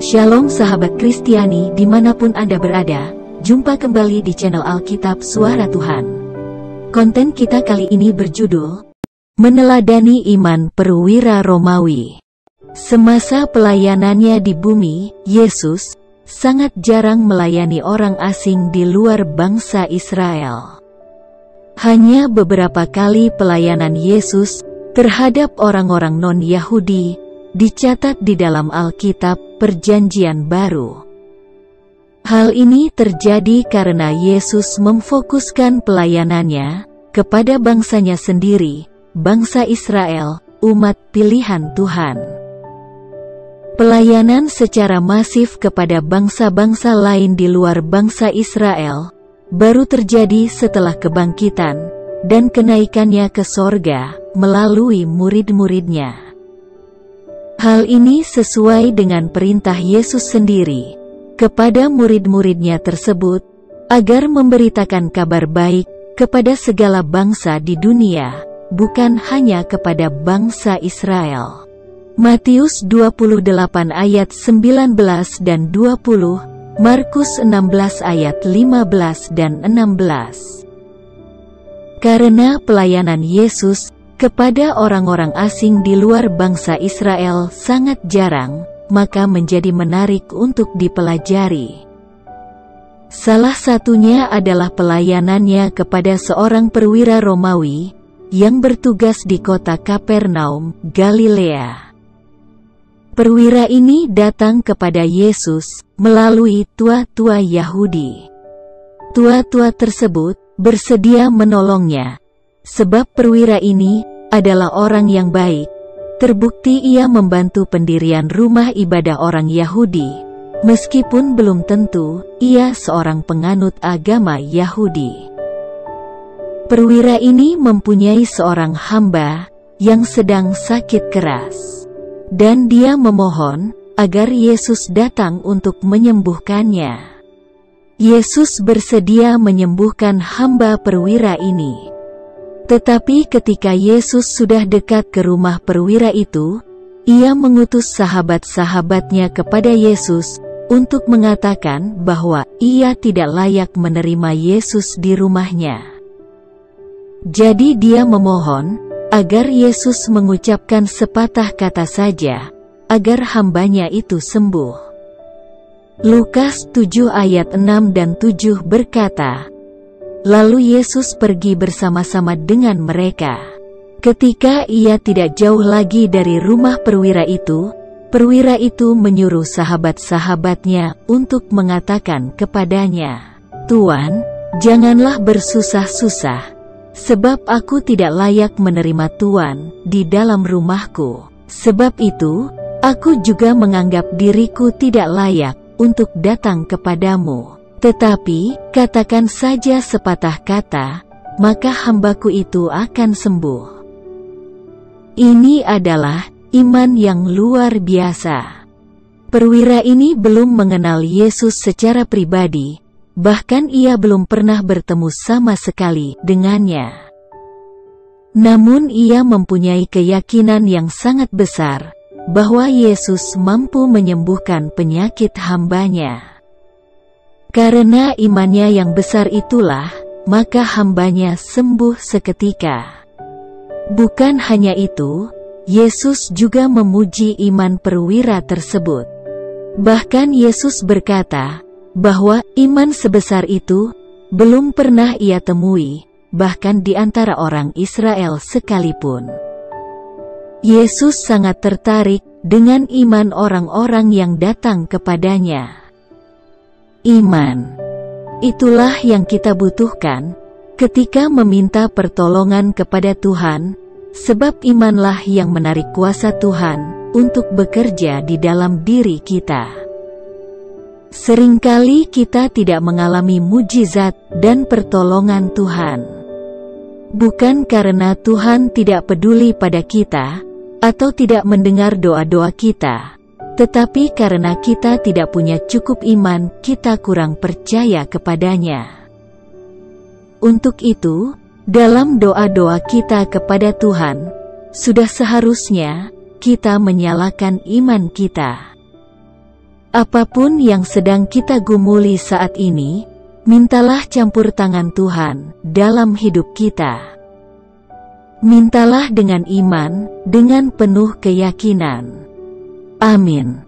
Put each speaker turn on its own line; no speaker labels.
Shalom sahabat Kristiani dimanapun Anda berada, jumpa kembali di channel Alkitab Suara Tuhan. Konten kita kali ini berjudul, Meneladani Iman Perwira Romawi. Semasa pelayanannya di bumi, Yesus sangat jarang melayani orang asing di luar bangsa Israel. Hanya beberapa kali pelayanan Yesus terhadap orang-orang non-Yahudi dicatat di dalam Alkitab Perjanjian Baru. Hal ini terjadi karena Yesus memfokuskan pelayanannya kepada bangsanya sendiri, bangsa Israel, umat pilihan Tuhan. Pelayanan secara masif kepada bangsa-bangsa lain di luar bangsa Israel baru terjadi setelah kebangkitan dan kenaikannya ke sorga melalui murid-muridnya. Hal ini sesuai dengan perintah Yesus sendiri kepada murid-muridnya tersebut agar memberitakan kabar baik kepada segala bangsa di dunia, bukan hanya kepada bangsa Israel. Matius 28 ayat 19 dan 20, Markus 16 ayat 15 dan 16. Karena pelayanan Yesus kepada orang-orang asing di luar bangsa Israel sangat jarang, maka menjadi menarik untuk dipelajari. Salah satunya adalah pelayanannya kepada seorang perwira Romawi yang bertugas di kota Kapernaum, Galilea. Perwira ini datang kepada Yesus melalui tua-tua Yahudi. Tua-tua tersebut bersedia menolongnya, sebab perwira ini adalah orang yang baik. Terbukti ia membantu pendirian rumah ibadah orang Yahudi, meskipun belum tentu ia seorang penganut agama Yahudi. Perwira ini mempunyai seorang hamba yang sedang sakit keras, dan dia memohon agar Yesus datang untuk menyembuhkannya. Yesus bersedia menyembuhkan hamba perwira ini. Tetapi ketika Yesus sudah dekat ke rumah perwira itu, ia mengutus sahabat-sahabatnya kepada Yesus untuk mengatakan bahwa ia tidak layak menerima Yesus di rumahnya. Jadi dia memohon agar Yesus mengucapkan sepatah kata saja, agar hambanya itu sembuh. Lukas 7 ayat 6 dan 7 berkata, Lalu Yesus pergi bersama-sama dengan mereka. Ketika ia tidak jauh lagi dari rumah perwira itu menyuruh sahabat-sahabatnya untuk mengatakan kepadanya, Tuan, janganlah bersusah-susah, sebab aku tidak layak menerima Tuan di dalam rumahku. Sebab itu, aku juga menganggap diriku tidak layak untuk datang kepadamu. Tetapi, katakan saja sepatah kata, maka hambaku itu akan sembuh. Ini adalah iman yang luar biasa. Perwira ini belum mengenal Yesus secara pribadi, bahkan ia belum pernah bertemu sama sekali dengannya. Namun ia mempunyai keyakinan yang sangat besar, bahwa Yesus mampu menyembuhkan penyakit hambanya. Karena imannya yang besar itulah, maka hambanya sembuh seketika. Bukan hanya itu, Yesus juga memuji iman perwira tersebut. Bahkan Yesus berkata, bahwa iman sebesar itu belum pernah ia temui, bahkan di antara orang Israel sekalipun. Yesus sangat tertarik dengan iman orang-orang yang datang kepadanya. Iman. Itulah yang kita butuhkan ketika meminta pertolongan kepada Tuhan, sebab imanlah yang menarik kuasa Tuhan untuk bekerja di dalam diri kita. Seringkali kita tidak mengalami mujizat dan pertolongan Tuhan. Bukan karena Tuhan tidak peduli pada kita, atau tidak mendengar doa-doa kita, tetapi karena kita tidak punya cukup iman, kita kurang percaya kepadanya. Untuk itu, dalam doa-doa kita kepada Tuhan, sudah seharusnya kita menyalakan iman kita. Apapun yang sedang kita gumuli saat ini, mintalah campur tangan Tuhan dalam hidup kita. Mintalah dengan iman, dengan penuh keyakinan. Amin.